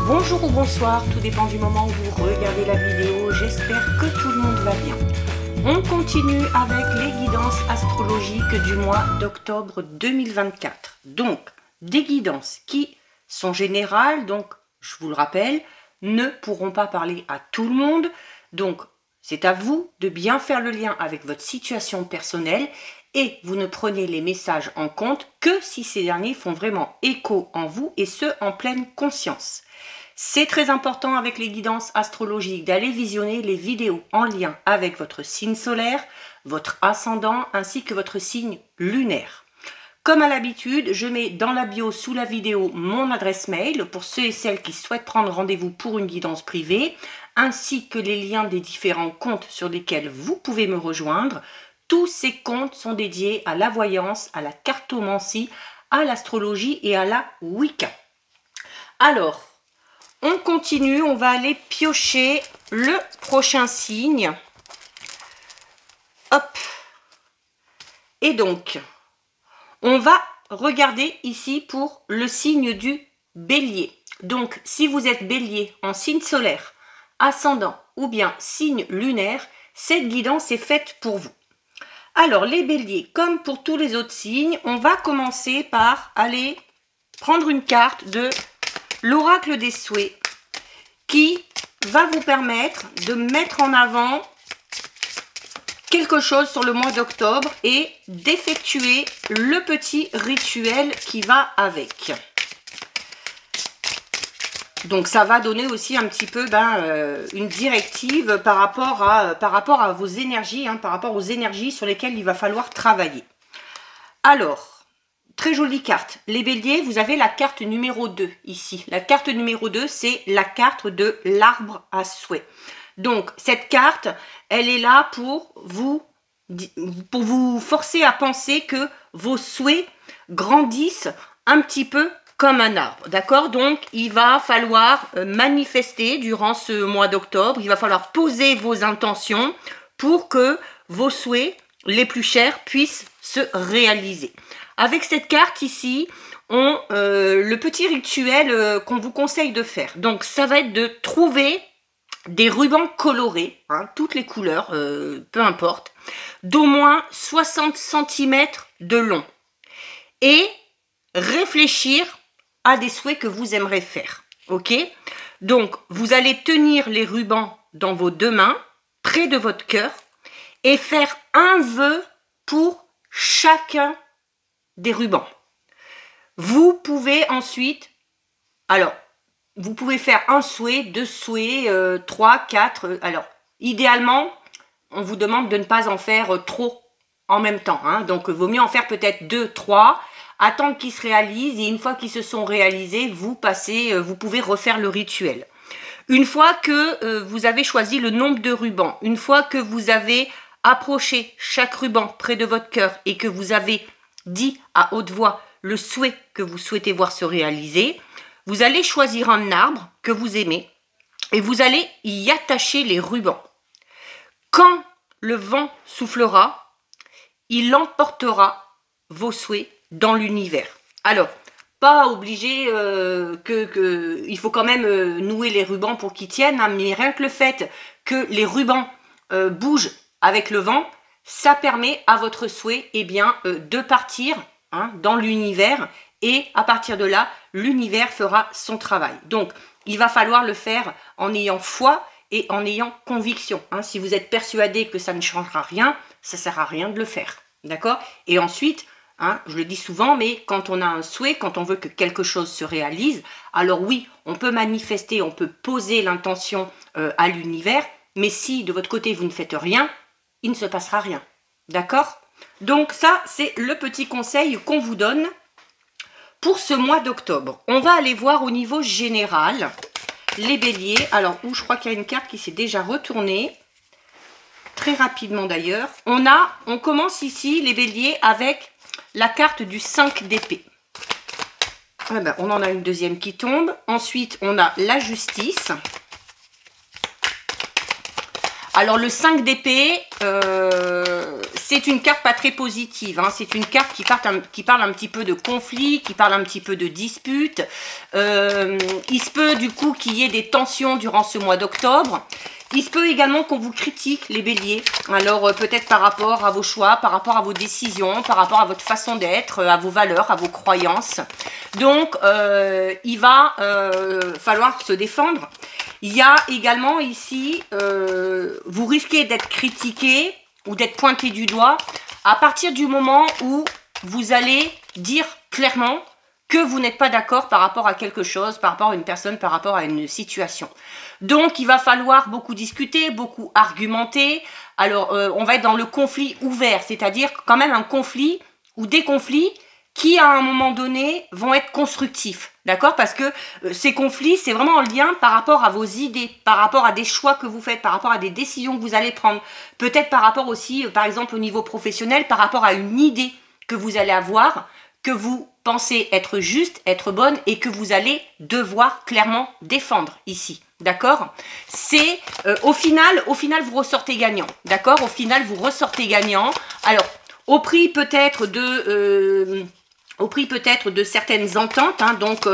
Bonjour ou bonsoir, tout dépend du moment où vous regardez la vidéo, j'espère que tout le monde va bien. On continue avec les guidances astrologiques du mois d'octobre 2024. Donc, des guidances qui sont générales, donc je vous le rappelle, ne pourront pas parler à tout le monde. Donc, c'est à vous de bien faire le lien avec votre situation personnelle et vous ne prenez les messages en compte que si ces derniers font vraiment écho en vous et ce, en pleine conscience. C'est très important avec les guidances astrologiques d'aller visionner les vidéos en lien avec votre signe solaire, votre ascendant ainsi que votre signe lunaire. Comme à l'habitude, je mets dans la bio sous la vidéo mon adresse mail pour ceux et celles qui souhaitent prendre rendez-vous pour une guidance privée, ainsi que les liens des différents comptes sur lesquels vous pouvez me rejoindre. Tous ces comptes sont dédiés à la voyance, à la cartomancie, à l'astrologie et à la Wicca. Alors, on continue, on va aller piocher le prochain signe. Hop. Et donc, on va regarder ici pour le signe du Bélier. Donc, si vous êtes Bélier en signe solaire, ascendant ou bien signe lunaire, cette guidance est faite pour vous. Alors, les Béliers, comme pour tous les autres signes, on va commencer par aller prendre une carte de l'oracle des souhaits qui va vous permettre de mettre en avant quelque chose sur le mois d'octobre et d'effectuer le petit rituel qui va avec. Donc ça va donner aussi un petit peu une directive par rapport à vos énergies, par rapport aux énergies sur lesquelles il va falloir travailler. Alors, très jolie carte. Les béliers, vous avez la carte numéro 2 ici. La carte numéro 2, c'est la carte de l'arbre à souhait. Donc, cette carte, elle est là pour vous forcer à penser que vos souhaits grandissent un petit peu comme un arbre. D'accord? Donc, il va falloir manifester durant ce mois d'octobre. Il va falloir poser vos intentions pour que vos souhaits les plus chers puissent se réaliser. Avec cette carte ici, le petit rituel qu'on vous conseille de faire. Donc, ça va être de trouver des rubans colorés, toutes les couleurs, peu importe, d'au moins 60 cm de long. Et réfléchir à des souhaits que vous aimeriez faire. Ok? Donc, vous allez tenir les rubans dans vos deux mains, près de votre cœur, et faire un vœu pour chacun des rubans. Vous pouvez ensuite, alors, vous pouvez faire un souhait, deux souhaits, 3, 4. Alors, idéalement, on vous demande de ne pas en faire trop en même temps. Donc, il vaut mieux en faire peut-être 2, 3, attendre qu'ils se réalisent. Et une fois qu'ils se sont réalisés, vous pouvez refaire le rituel. Une fois que vous avez choisi le nombre de rubans, une fois que vous avez approché chaque ruban près de votre cœur et que vous avez dit à haute voix le souhait que vous souhaitez voir se réaliser, vous allez choisir un arbre que vous aimez et vous allez y attacher les rubans. Quand le vent soufflera, il emportera vos souhaits dans l'univers. Alors, pas obligé il faut quand même nouer les rubans pour qu'ils tiennent, mais rien que le fait que les rubans bougent avec le vent, ça permet à votre souhait de partir dans l'univers et à partir de là, l'univers fera son travail. Donc, il va falloir le faire en ayant foi et en ayant conviction. Si vous êtes persuadé que ça ne changera rien, ça ne sert à rien de le faire. D'accord? Et ensuite, je le dis souvent, mais quand on a un souhait, quand on veut que quelque chose se réalise, alors oui, on peut manifester, on peut poser l'intention à l'univers, mais si de votre côté vous ne faites rien, il ne se passera rien. D'accord? Donc ça, c'est le petit conseil qu'on vous donne pour ce mois d'octobre. On va aller voir au niveau général les béliers. Alors, je crois qu'il y a une carte qui s'est déjà retournée. Très rapidement d'ailleurs. On commence ici, les béliers, avec la carte du 5 d'épée. On en a une deuxième qui tombe. Ensuite, on a la justice. Alors, le 5 d'épée, c'est une carte pas très positive, hein. C'est une carte qui parle un petit peu de conflit, qui parle un petit peu de dispute. Il se peut du coup qu'il y ait des tensions durant ce mois d'octobre. Il se peut également qu'on vous critique, les béliers. Alors peut-être par rapport à vos choix, par rapport à vos décisions, par rapport à votre façon d'être, à vos valeurs, à vos croyances. Donc il va falloir se défendre. Il y a également ici, vous risquez d'être critiqué ou d'être pointé du doigt à partir du moment où vous allez dire clairement que vous n'êtes pas d'accord par rapport à quelque chose, par rapport à une personne, par rapport à une situation. Donc, il va falloir beaucoup discuter, beaucoup argumenter. Alors, on va être dans le conflit ouvert, c'est-à-dire quand même un conflit ou des conflits qui, à un moment donné, vont être constructifs. D'accord? Parce que ces conflits, c'est vraiment en lien par rapport à vos idées, par rapport à des choix que vous faites, par rapport à des décisions que vous allez prendre. Peut-être par rapport aussi, par exemple, au niveau professionnel, par rapport à une idée que vous allez avoir, que vous pensez être juste, être bonne et que vous allez devoir clairement défendre ici. D'accord? C'est au final, vous ressortez gagnant. D'accord? Au final, vous ressortez gagnant. Alors, au prix peut-être de certaines ententes, hein. Donc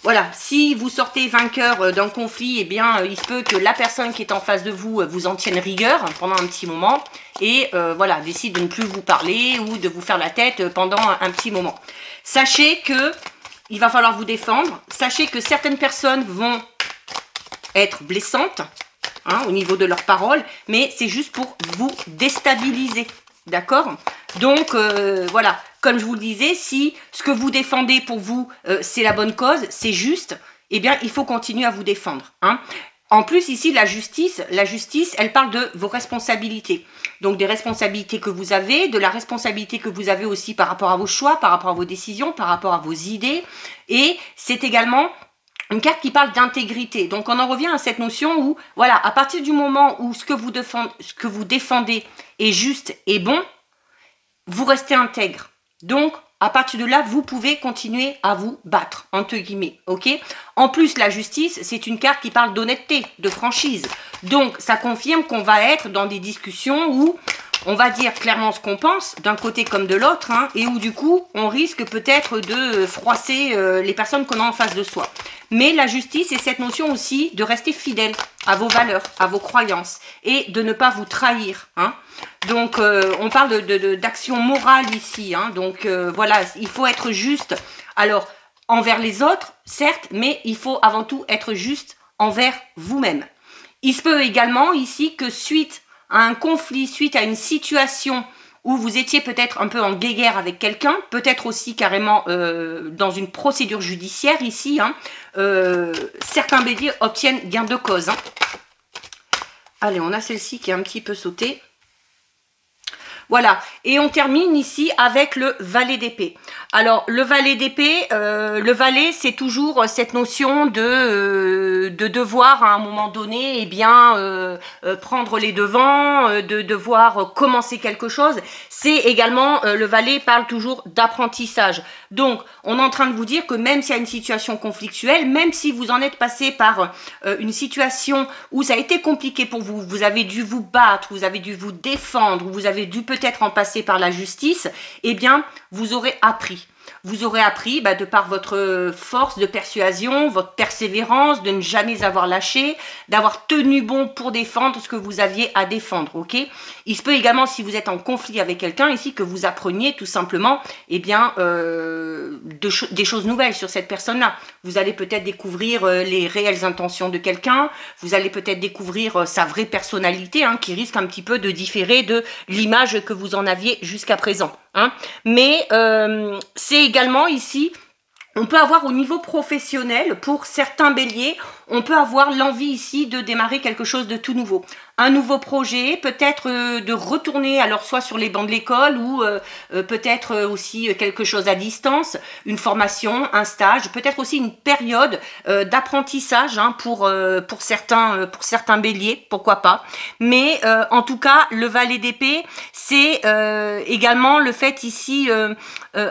voilà, si vous sortez vainqueur d'un conflit, eh bien il se peut que la personne qui est en face de vous vous en tienne rigueur pendant un petit moment et voilà, décide de ne plus vous parler ou de vous faire la tête pendant un petit moment. Sachez que il va falloir vous défendre, sachez que certaines personnes vont être blessantes, hein, au niveau de leurs paroles, mais c'est juste pour vous déstabiliser. D'accord? Donc, voilà, comme je vous le disais, si ce que vous défendez pour vous, c'est la bonne cause, c'est juste, eh bien, il faut continuer à vous défendre. Hein. En plus, ici, la justice, elle parle de vos responsabilités. Donc, des responsabilités que vous avez, de la responsabilité que vous avez aussi par rapport à vos choix, par rapport à vos décisions, par rapport à vos idées. Et c'est également une carte qui parle d'intégrité. Donc, on en revient à cette notion où, voilà, à partir du moment où ce que vous défendez est juste et bon, vous restez intègre. Donc, à partir de là, vous pouvez continuer à vous battre, entre guillemets, ok? En plus, la justice, c'est une carte qui parle d'honnêteté, de franchise. Donc, ça confirme qu'on va être dans des discussions où on va dire clairement ce qu'on pense, d'un côté comme de l'autre, hein, et où du coup, on risque peut-être de froisser les personnes qu'on a en face de soi. Mais la justice, c'est cette notion aussi de rester fidèle à vos valeurs, à vos croyances, et de ne pas vous trahir. Hein. Donc, on parle d'action morale ici. Hein, donc, voilà, il faut être juste. Alors, envers les autres, certes, mais il faut avant tout être juste envers vous-même. Il se peut également ici que suite à un conflit, suite à une situation où vous étiez peut-être un peu en guéguerre avec quelqu'un, peut-être aussi carrément dans une procédure judiciaire ici, hein, certains béliers obtiennent gain de cause. Hein. Allez, on a celle-ci qui est un petit peu sautée. Voilà, et on termine ici avec le valet d'épée. Alors, le valet d'épée, le valet, c'est toujours cette notion de devoir, à un moment donné, eh bien, prendre les devants, de devoir commencer quelque chose. C'est également, le valet parle toujours d'apprentissage. Donc, on est en train de vous dire que même s'il y a une situation conflictuelle, même si vous en êtes passé par une situation où ça a été compliqué pour vous, vous avez dû vous battre, vous avez dû vous défendre, vous avez dû peut-être en passer par la justice, eh bien, vous aurez appris. Vous aurez appris, de par votre force de persuasion, votre persévérance, de ne jamais avoir lâché, d'avoir tenu bon pour défendre ce que vous aviez à défendre, ok? Il se peut également, si vous êtes en conflit avec quelqu'un ici, que vous appreniez tout simplement, eh bien, des choses nouvelles sur cette personne-là. Vous allez peut-être découvrir les réelles intentions de quelqu'un, vous allez peut-être découvrir sa vraie personnalité, hein, qui risque un petit peu de différer de l'image que vous en aviez jusqu'à présent. Hein. Mais c'est également ici, on peut avoir au niveau professionnel, pour certains béliers, on peut avoir l'envie ici de démarrer quelque chose de tout nouveau. Un nouveau projet, peut-être de retourner alors soit sur les bancs de l'école ou peut-être aussi quelque chose à distance, une formation, un stage, peut-être aussi une période d'apprentissage hein, pour certains béliers, pourquoi pas. Mais en tout cas, le valet d'épée, c'est également le fait ici,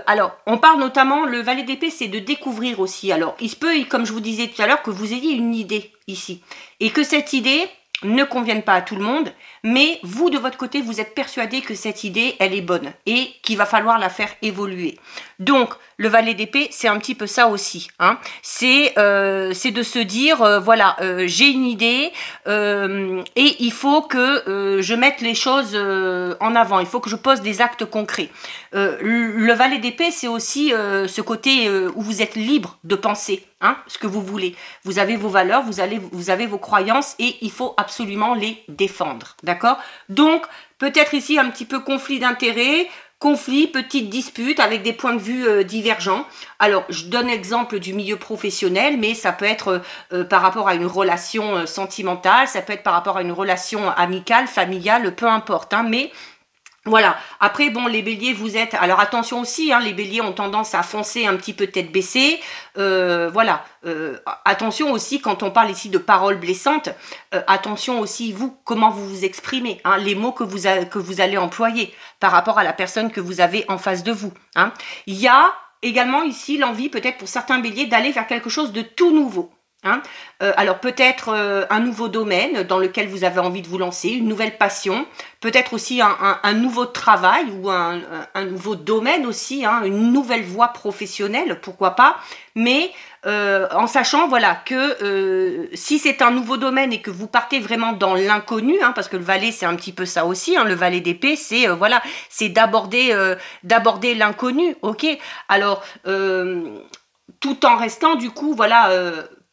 alors on parle notamment, le valet d'épée, c'est de découvrir aussi. Alors il se peut, comme je vous disais tout à l'heure, que vous ayez une idée ici et que cette idée ne conviennent pas à tout le monde, mais vous, de votre côté, vous êtes persuadé que cette idée, elle est bonne et qu'il va falloir la faire évoluer. Donc, le valet d'épée, c'est un petit peu ça aussi. Hein. C'est de se dire, voilà, j'ai une idée et il faut que je mette les choses en avant. Il faut que je pose des actes concrets. Le valet d'épée, c'est aussi ce côté où vous êtes libre de penser ce que vous voulez. Vous avez vos valeurs, vous avez vos croyances et il faut absolument les défendre. D'accord? Donc, peut-être ici un petit peu conflit d'intérêts, conflit, petite dispute avec des points de vue divergents. Alors, je donne l'exemple du milieu professionnel, mais ça peut être par rapport à une relation sentimentale, ça peut être par rapport à une relation amicale, familiale, peu importe. Hein, mais voilà. Après, bon, les béliers, vous êtes... Alors, attention aussi, hein, les béliers ont tendance à foncer un petit peu tête baissée. Voilà. Attention aussi, quand on parle ici de paroles blessantes, attention aussi, vous, comment vous vous exprimez, hein, les mots que vous allez employer par rapport à la personne que vous avez en face de vous. Hein. Il y a également ici l'envie, peut-être pour certains béliers, d'aller vers quelque chose de tout nouveau. Hein. Alors peut-être un nouveau domaine dans lequel vous avez envie de vous lancer, une nouvelle passion, peut-être aussi un nouveau travail ou un nouveau domaine aussi, hein, une nouvelle voie professionnelle, pourquoi pas, mais en sachant voilà que si c'est un nouveau domaine et que vous partez vraiment dans l'inconnu, hein, parce que le valet c'est un petit peu ça aussi, hein, le valet d'épée c'est voilà, c'est d'aborder l'inconnu, ok. Alors tout en restant du coup voilà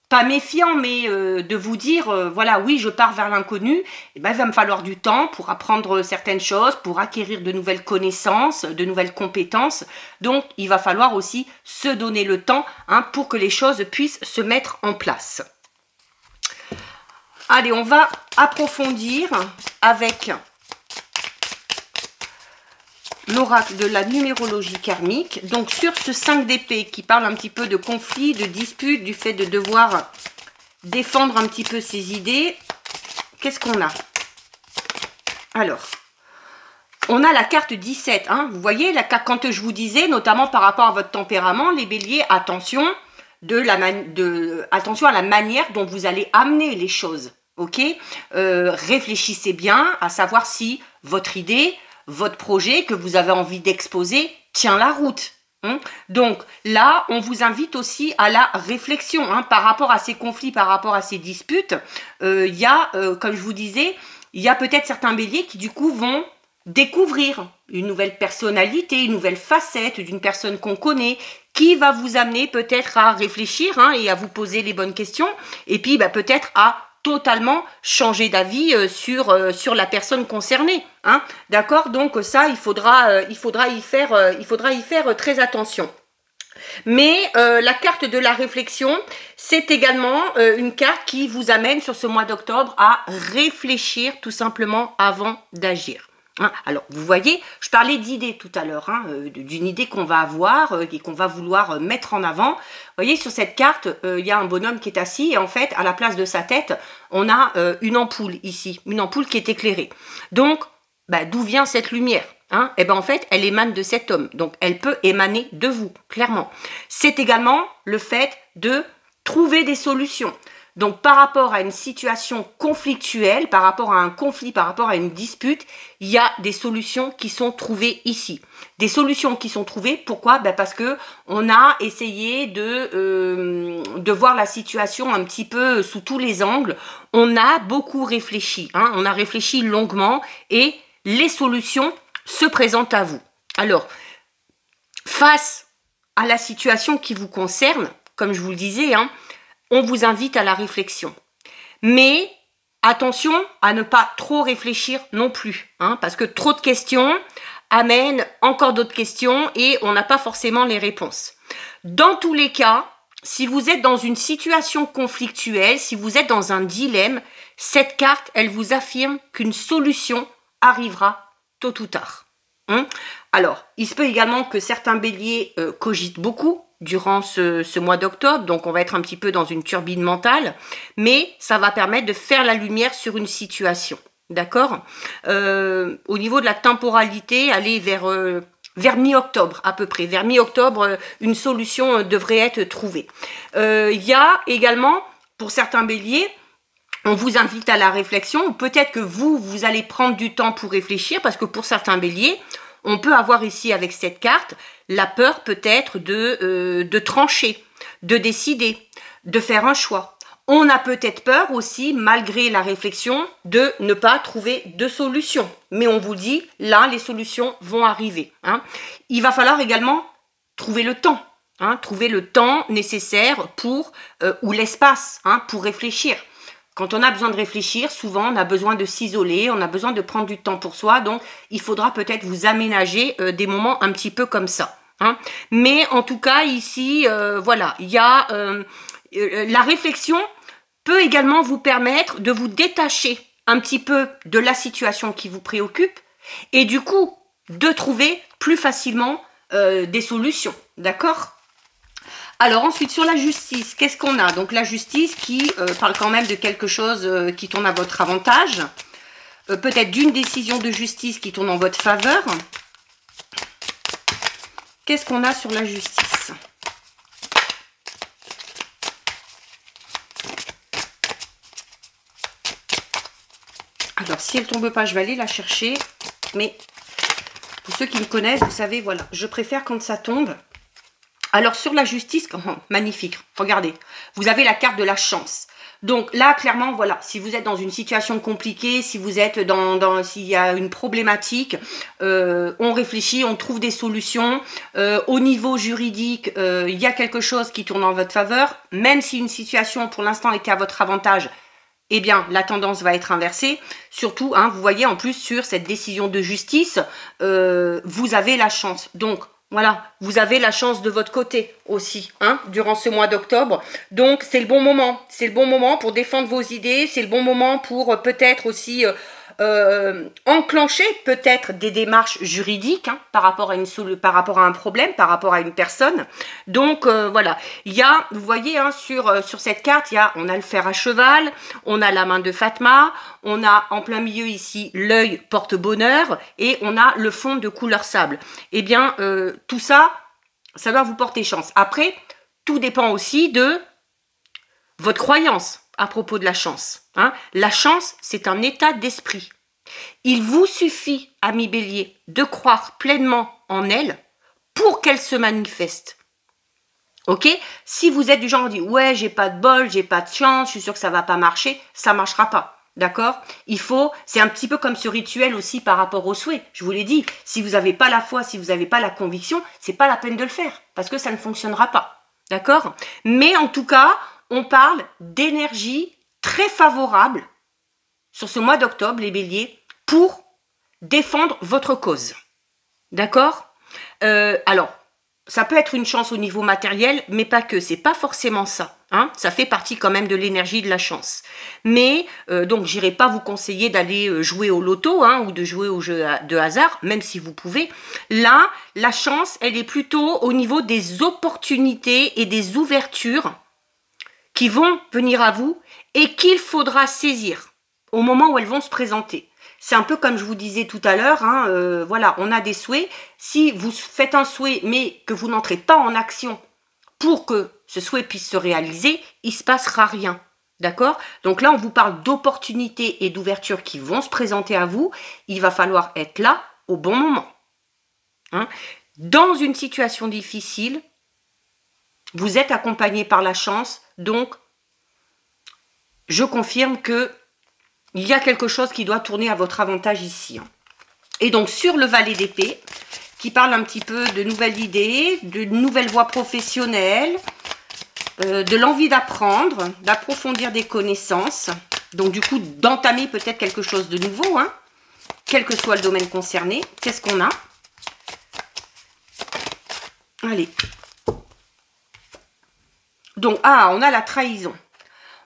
pas méfiant, mais de vous dire, voilà, oui, je pars vers l'inconnu, eh ben, il va me falloir du temps pour apprendre certaines choses, pour acquérir de nouvelles connaissances, de nouvelles compétences. Donc, il va falloir aussi se donner le temps hein, pour que les choses puissent se mettre en place. Allez, on va approfondir avec l'oracle de la numérologie karmique, donc sur ce 5 d'épée qui parle un petit peu de conflit, de dispute, du fait de devoir défendre un petit peu ses idées, qu'est-ce qu'on a? Alors, on a la carte 17, hein, vous voyez, la carte, quand je vous disais, notamment par rapport à votre tempérament, les béliers, attention, attention à la manière dont vous allez amener les choses, ok? Réfléchissez bien à savoir si votre idée, votre projet que vous avez envie d'exposer tient la route. Hein. Donc là, on vous invite aussi à la réflexion hein, par rapport à ces conflits, par rapport à ces disputes. Il y a, comme je vous disais, il y a peut-être certains béliers qui du coup vont découvrir une nouvelle personnalité, une nouvelle facette d'une personne qu'on connaît, qui va vous amener peut-être à réfléchir hein, et à vous poser les bonnes questions, et puis bah, peut-être à totalement changer d'avis sur la personne concernée. Hein. D'accord? Donc ça, il faudra y faire très attention. Mais la carte de la réflexion, c'est également une carte qui vous amène sur ce mois d'octobre à réfléchir tout simplement avant d'agir. Hein, alors, vous voyez, je parlais d'idées tout à l'heure, hein, d'une idée qu'on va avoir et qu'on va vouloir mettre en avant. Vous voyez, sur cette carte, il y a un bonhomme qui est assis et en fait, à la place de sa tête, on a une ampoule ici, une ampoule qui est éclairée. Donc, bah, d'où vient cette lumière hein? Eh bien, en fait, elle émane de cet homme. Donc, elle peut émaner de vous, clairement. C'est également le fait de trouver des solutions. Donc, par rapport à une situation conflictuelle, par rapport à un conflit, par rapport à une dispute, il y a des solutions qui sont trouvées ici. Des solutions qui sont trouvées, pourquoi? Ben parce que on a essayé de voir la situation un petit peu sous tous les angles. On a beaucoup réfléchi, hein, on a réfléchi longuement et les solutions se présentent à vous. Alors, face à la situation qui vous concerne, comme je vous le disais, hein, on vous invite à la réflexion. Mais attention à ne pas trop réfléchir non plus, hein, parce que trop de questions amènent encore d'autres questions et on n'a pas forcément les réponses. Dans tous les cas, si vous êtes dans une situation conflictuelle, si vous êtes dans un dilemme, cette carte, elle vous affirme qu'une solution arrivera tôt ou tard. Hein. Alors, il se peut également que certains béliers cogitent beaucoup durant ce mois d'octobre, donc on va être un petit peu dans une turbine mentale, mais ça va permettre de faire la lumière sur une situation, d'accord? Au niveau de la temporalité, aller vers mi-octobre à peu près, vers mi-octobre, une solution devrait être trouvée. Il y a également, pour certains béliers, On vous invite à la réflexion, ou peut-être que vous allez prendre du temps pour réfléchir, parce que pour certains béliers, on peut avoir ici avec cette carte la peur peut-être de trancher, de décider, de faire un choix. On a peut-être peur aussi, malgré la réflexion, de ne pas trouver de solution. Mais on vous dit, là, les solutions vont arriver. Hein. Il va falloir également trouver le temps. Hein, trouver le temps nécessaire pour, ou l'espace pour réfléchir. Quand on a besoin de réfléchir, souvent on a besoin de s'isoler, on a besoin de prendre du temps pour soi, donc il faudra peut-être vous aménager des moments un petit peu comme ça. Hein. Mais en tout cas ici, voilà, il y a la réflexion peut également vous permettre de vous détacher un petit peu de la situation qui vous préoccupe et du coup de trouver plus facilement des solutions, d'accord ? Alors ensuite, sur la justice, qu'est-ce qu'on a? Donc la justice qui parle quand même de quelque chose qui tourne à votre avantage. Peut-être d'une décision de justice qui tourne en votre faveur. Qu'est-ce qu'on a sur la justice? Alors si elle ne tombe pas, je vais aller la chercher. Mais pour ceux qui me connaissent, vous savez, voilà, je préfère quand ça tombe. Alors, sur la justice, magnifique, regardez, vous avez la carte de la chance. Donc là, clairement, voilà, si vous êtes dans une situation compliquée, si vous êtes s'il y a une problématique, on réfléchit, on trouve des solutions. Au niveau juridique, il y a quelque chose qui tourne en votre faveur. Même si une situation, pour l'instant, était à votre avantage, eh bien, la tendance va être inversée. Surtout, vous voyez, en plus, sur cette décision de justice, vous avez la chance. Donc, voilà, vous avez la chance de votre côté aussi, durant ce mois d'octobre. Donc, c'est le bon moment. C'est le bon moment pour défendre vos idées. C'est le bon moment pour peut-être aussi enclencher peut-être des démarches juridiques par rapport à un problème, par rapport à une personne. Donc, voilà. Il y a, vous voyez, sur cette carte, on a le fer à cheval, on a la main de Fatma, on a en plein milieu ici l'œil porte-bonheur et on a le fond de couleur sable. Eh bien, tout ça, ça doit vous porter chance. Après, tout dépend aussi de votre croyance à propos de la chance. La chance, c'est un état d'esprit. Il vous suffit, amis bélier, de croire pleinement en elle pour qu'elle se manifeste. Ok? Si vous êtes du genre, on dit, ouais, j'ai pas de bol, j'ai pas de chance, je suis sûr que ça va pas marcher, ça marchera pas. D'accord? C'est un petit peu comme ce rituel aussi par rapport au souhait. Je vous l'ai dit, si vous n'avez pas la foi, si vous n'avez pas la conviction, c'est pas la peine de le faire parce que ça ne fonctionnera pas. D'accord? Mais en tout cas, on parle d'énergie très favorable sur ce mois d'octobre, les béliers, pour défendre votre cause. D'accord? Alors, ça peut être une chance au niveau matériel, mais pas que. C'est pas forcément ça. Ça fait partie quand même de l'énergie de la chance. Mais, donc, j'irai pas vous conseiller d'aller jouer au loto ou de jouer au jeu de hasard, même si vous pouvez. Là, la chance, elle est plutôt au niveau des opportunités et des ouvertures qui vont venir à vous et qu'il faudra saisir au moment où elles vont se présenter. C'est un peu comme je vous disais tout à l'heure, voilà, on a des souhaits. Si vous faites un souhait, mais que vous n'entrez pas en action pour que ce souhait puisse se réaliser, il ne se passera rien. D'accord? Donc là, on vous parle d'opportunités et d'ouvertures qui vont se présenter à vous. Il va falloir être là au bon moment. Dans une situation difficile, vous êtes accompagné par la chance, donc je confirme que il y a quelque chose qui doit tourner à votre avantage ici. Et donc, sur le valet d'épée, qui parle un petit peu de nouvelles idées, de nouvelles voies professionnelles, de l'envie d'apprendre, d'approfondir des connaissances. Donc, du coup, d'entamer peut-être quelque chose de nouveau, quel que soit le domaine concerné. Qu'est-ce qu'on a? Allez. Donc, on a la trahison.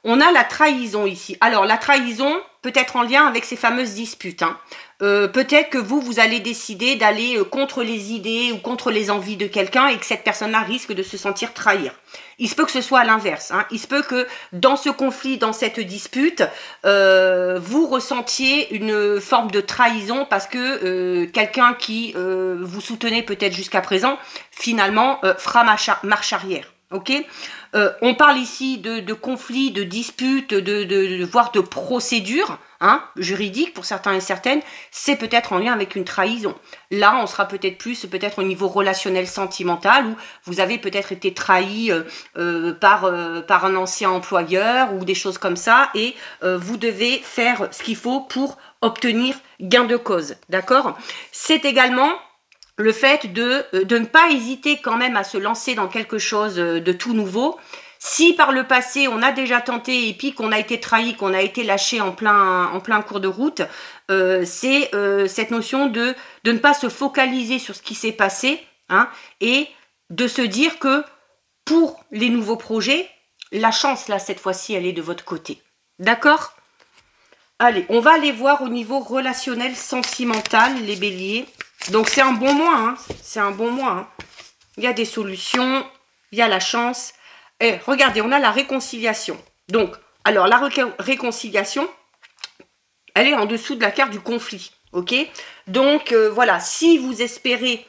On a la trahison ici. Alors, la trahison peut être en lien avec ces fameuses disputes. Peut-être que vous allez décider d'aller contre les idées ou contre les envies de quelqu'un et que cette personne-là risque de se sentir trahir. Il se peut que ce soit à l'inverse. Il se peut que dans ce conflit, dans cette dispute, vous ressentiez une forme de trahison parce que quelqu'un qui vous soutenait peut-être jusqu'à présent, finalement, fera marche arrière. Ok, on parle ici de conflits, de disputes, voire de procédures hein, juridiques pour certains et certaines. C'est peut-être en lien avec une trahison. Là, on sera peut-être plus au niveau relationnel sentimental où vous avez peut-être été trahi par un ancien employeur ou des choses comme ça et vous devez faire ce qu'il faut pour obtenir gain de cause. D'accord? C'est également le fait de ne pas hésiter quand même à se lancer dans quelque chose de tout nouveau. Si par le passé, on a déjà tenté et puis qu'on a été trahi, qu'on a été lâché en plein cours de route, c'est cette notion de ne pas se focaliser sur ce qui s'est passé hein, et de se dire que pour les nouveaux projets, la chance, là, cette fois-ci, elle est de votre côté. D'accord ? Allez, on va aller voir au niveau relationnel, sentimental, les béliers. Donc, c'est un bon mois, hein. C'est un bon mois. Hein. Il y a des solutions, il y a la chance. Et regardez, on a la réconciliation. Donc, alors, la réconciliation, elle est en dessous de la carte du conflit, ok? Donc, voilà, si vous espérez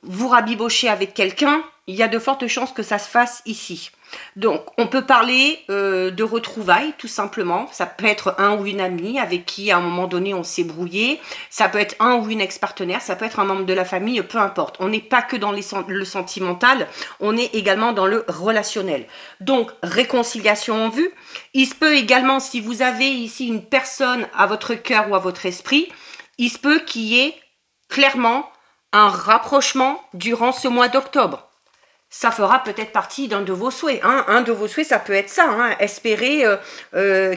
vous rabibocher avec quelqu'un, il y a de fortes chances que ça se fasse ici. Donc, on peut parler de retrouvailles, tout simplement. Ça peut être un ou une amie avec qui, à un moment donné, on s'est brouillé. Ça peut être un ou une ex-partenaire. Ça peut être un membre de la famille, peu importe. On n'est pas que dans le sentimental, on est également dans le relationnel. Donc, réconciliation en vue. Il se peut également, si vous avez ici une personne à votre cœur ou à votre esprit, il se peut qu'il y ait clairement un rapprochement durant ce mois d'octobre. Ça fera peut-être partie d'un de vos souhaits. Hein. Un de vos souhaits, ça peut être ça. Hein. Espérer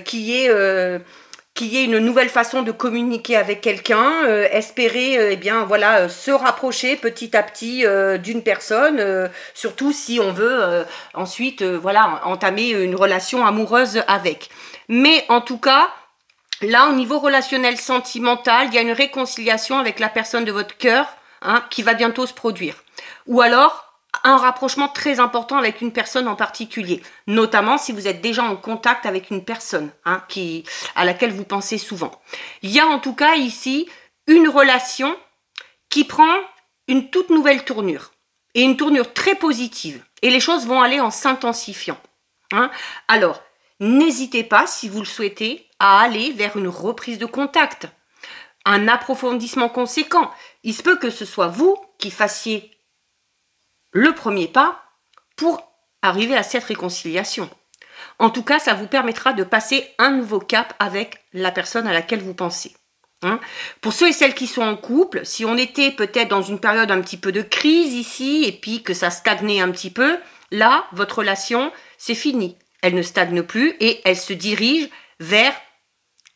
qu'il y ait une nouvelle façon de communiquer avec quelqu'un. Espérer voilà, se rapprocher petit à petit d'une personne. Surtout si on veut ensuite voilà, entamer une relation amoureuse avec. Mais en tout cas, là, au niveau relationnel sentimental, il y a une réconciliation avec la personne de votre cœur hein, qui va bientôt se produire. Ou alors, un rapprochement très important avec une personne en particulier, notamment si vous êtes déjà en contact avec une personne hein, à laquelle vous pensez souvent. Il y a en tout cas ici une relation qui prend une toute nouvelle tournure, et une tournure très positive, et les choses vont aller en s'intensifiant. Hein. Alors, n'hésitez pas, si vous le souhaitez, à aller vers une reprise de contact, un approfondissement conséquent. Il se peut que ce soit vous qui fassiez le premier pas pour arriver à cette réconciliation. En tout cas, ça vous permettra de passer un nouveau cap avec la personne à laquelle vous pensez. Hein. Pour ceux et celles qui sont en couple, si on était peut-être dans une période un petit peu de crise ici et puis que ça stagnait un petit peu, là, votre relation, c'est fini. Elle ne stagne plus et elle se dirige vers,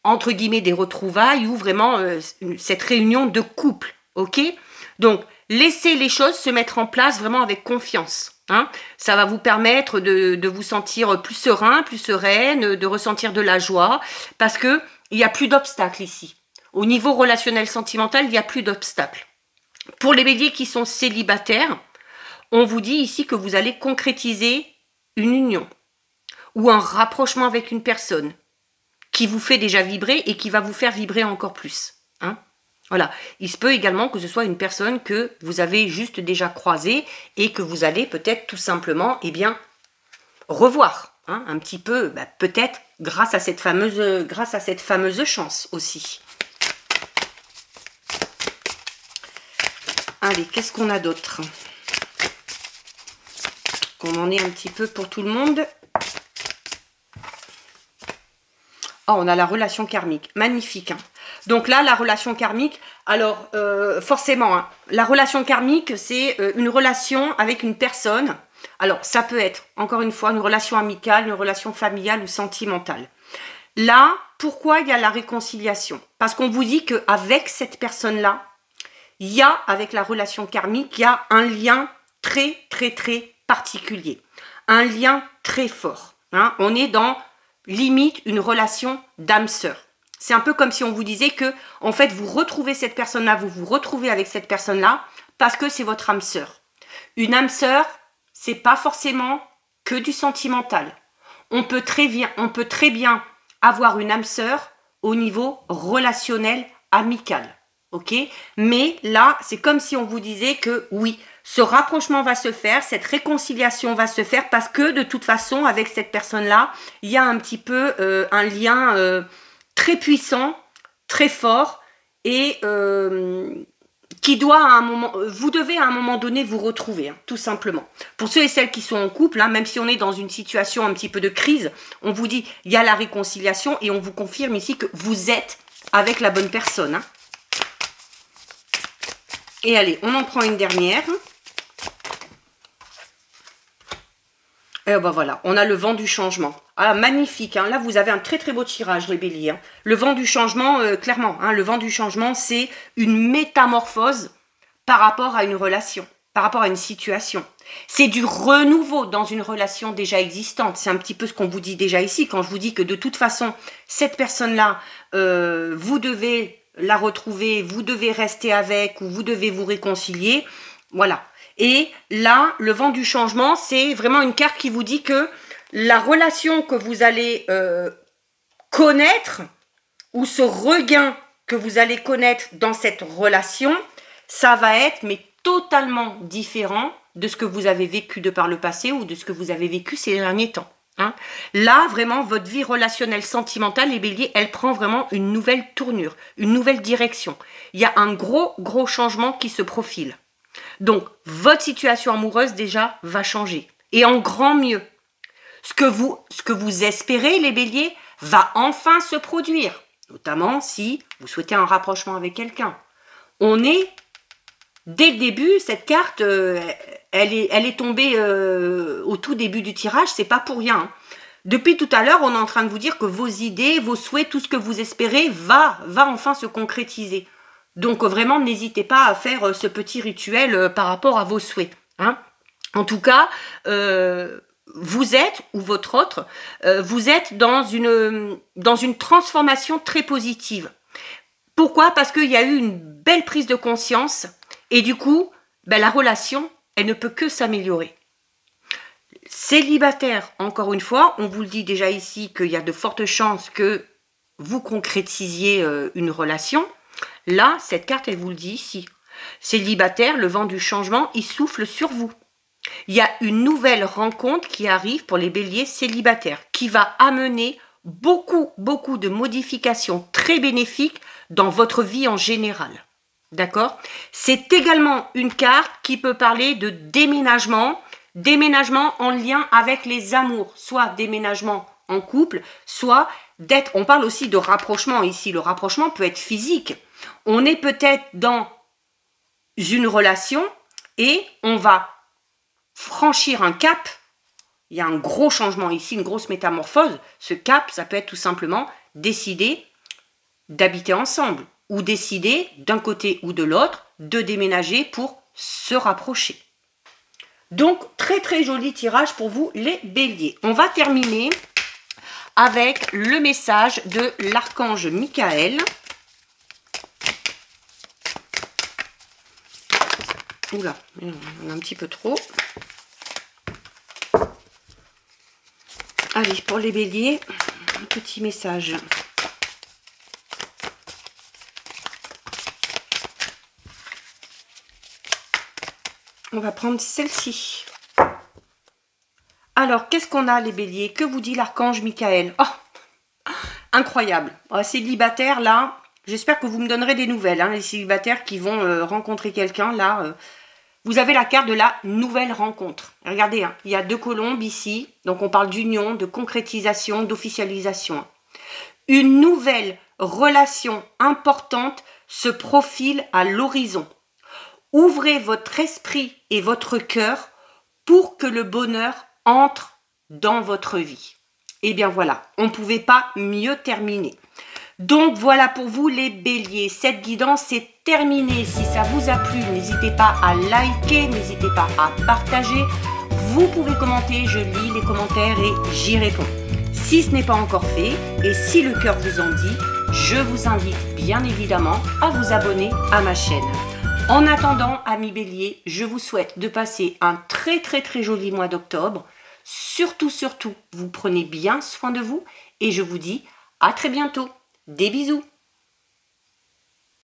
entre guillemets, des retrouvailles ou vraiment cette réunion de couple. Ok ? Donc, laissez les choses se mettre en place vraiment avec confiance. Hein. Ça va vous permettre de vous sentir plus serein, plus sereine, de ressentir de la joie, parce qu'il n'y a plus d'obstacles ici. Au niveau relationnel sentimental, il n'y a plus d'obstacles. Pour les béliers qui sont célibataires, on vous dit ici que vous allez concrétiser une union ou un rapprochement avec une personne qui vous fait déjà vibrer et qui va vous faire vibrer encore plus. Hein. Voilà. Il se peut également que ce soit une personne que vous avez juste déjà croisée et que vous allez peut-être tout simplement revoir hein, un petit peu, peut-être grâce à cette fameuse chance aussi. Allez, qu'est-ce qu'on a d'autre? Qu'on en ait un petit peu pour tout le monde. Oh, on a la relation karmique. Magnifique. Hein. Donc là, la relation karmique, alors forcément, hein, la relation karmique, c'est une relation avec une personne. Alors, ça peut être, encore une fois, une relation amicale, une relation familiale ou sentimentale. Là, pourquoi il y a la réconciliation? Parce qu'on vous dit qu'avec cette personne-là, il y a, avec la relation karmique, il y a un lien très, très, très particulier. Un lien très fort. Hein. On est dans, limite, une relation d'âme-sœur. C'est un peu comme si on vous disait que, en fait, vous retrouvez cette personne-là, vous vous retrouvez avec cette personne-là, parce que c'est votre âme sœur. Une âme sœur, c'est pas forcément que du sentimental. On peut très bien avoir une âme sœur au niveau relationnel amical. ok? Mais là, c'est comme si on vous disait que oui, ce rapprochement va se faire, cette réconciliation va se faire parce que de toute façon, avec cette personne-là, il y a un petit peu un lien très puissant, très fort et qui doit à un moment, vous devez à un moment donné vous retrouver, hein, tout simplement. Pour ceux et celles qui sont en couple, hein, même si on est dans une situation un petit peu de crise, on vous dit il y a la réconciliation et on vous confirme ici que vous êtes avec la bonne personne. Hein. Et allez, on en prend une dernière. Et ben voilà, on a le vent du changement. Ah, magnifique, hein. Là vous avez un très très beau tirage les béliers. Hein. Le vent du changement, clairement, hein, le vent du changement c'est une métamorphose par rapport à une relation, par rapport à une situation. C'est du renouveau dans une relation déjà existante. C'est un petit peu ce qu'on vous dit déjà ici, quand je vous dis que de toute façon, cette personne-là, vous devez la retrouver, vous devez rester avec ou vous devez vous réconcilier. Voilà. Et là, le vent du changement, c'est vraiment une carte qui vous dit que la relation que vous allez connaître, ou ce regain que vous allez connaître dans cette relation, ça va être mais totalement différent de ce que vous avez vécu de par le passé ou de ce que vous avez vécu ces derniers temps. Hein. Là, vraiment, votre vie relationnelle sentimentale, les béliers, elle prend vraiment une nouvelle tournure, une nouvelle direction. Il y a un gros changement qui se profile. Donc, votre situation amoureuse, déjà, va changer. Et en grand mieux. Ce que vous espérez, les béliers, va enfin se produire. Notamment si vous souhaitez un rapprochement avec quelqu'un. On est, dès le début, cette carte, elle est tombée au tout début du tirage, c'est pas pour rien. Hein. Depuis tout à l'heure, on est en train de vous dire que vos idées, vos souhaits, tout ce que vous espérez va enfin se concrétiser. Donc vraiment, n'hésitez pas à faire ce petit rituel par rapport à vos souhaits. Hein. En tout cas, vous êtes, ou votre autre, vous êtes dans une transformation très positive. Pourquoi? Parce qu'il y a eu une belle prise de conscience et du coup, ben, la relation, elle ne peut que s'améliorer. Célibataire, encore une fois, on vous le dit déjà ici qu'il y a de fortes chances que vous concrétisiez une relation. Là, cette carte, elle vous le dit ici. Célibataire, le vent du changement, il souffle sur vous. Il y a une nouvelle rencontre qui arrive pour les béliers célibataires, qui va amener beaucoup de modifications très bénéfiques dans votre vie en général. D'accord? C'est également une carte qui peut parler de déménagement en lien avec les amours, soit déménagement en couple, soit d'être, on parle aussi de rapprochement ici, le rapprochement peut être physique. On est peut-être dans une relation et on va franchir un cap. Il y a un gros changement ici, une grosse métamorphose. Ce cap, ça peut être tout simplement décider d'habiter ensemble ou décider d'un côté ou de l'autre de déménager pour se rapprocher. Donc, très joli tirage pour vous les béliers. On va terminer avec le message de l'archange Michael. Oula, on a un petit peu trop. Allez, pour les béliers, un petit message. On va prendre celle-ci. Alors, qu'est-ce qu'on a, les béliers? Que vous dit l'archange Michael? Oh, incroyable. Oh, célibataire, là, j'espère que vous me donnerez des nouvelles. Hein, les célibataires qui vont rencontrer quelqu'un, là. Vous avez la carte de la nouvelle rencontre. Regardez, hein, il y a 2 colombes ici. Donc, on parle d'union, de concrétisation, d'officialisation. Une nouvelle relation importante se profile à l'horizon. Ouvrez votre esprit et votre cœur pour que le bonheur entre dans votre vie. Et bien voilà, on ne pouvait pas mieux terminer. Donc voilà pour vous les béliers, cette guidance est terminée. Si ça vous a plu, n'hésitez pas à liker, n'hésitez pas à partager. Vous pouvez commenter, je lis les commentaires et j'y réponds. Si ce n'est pas encore fait et si le cœur vous en dit, je vous invite bien évidemment à vous abonner à ma chaîne. En attendant, amis béliers, je vous souhaite de passer un très joli mois d'octobre. Surtout, vous prenez bien soin de vous et je vous dis à très bientôt. Des bisous.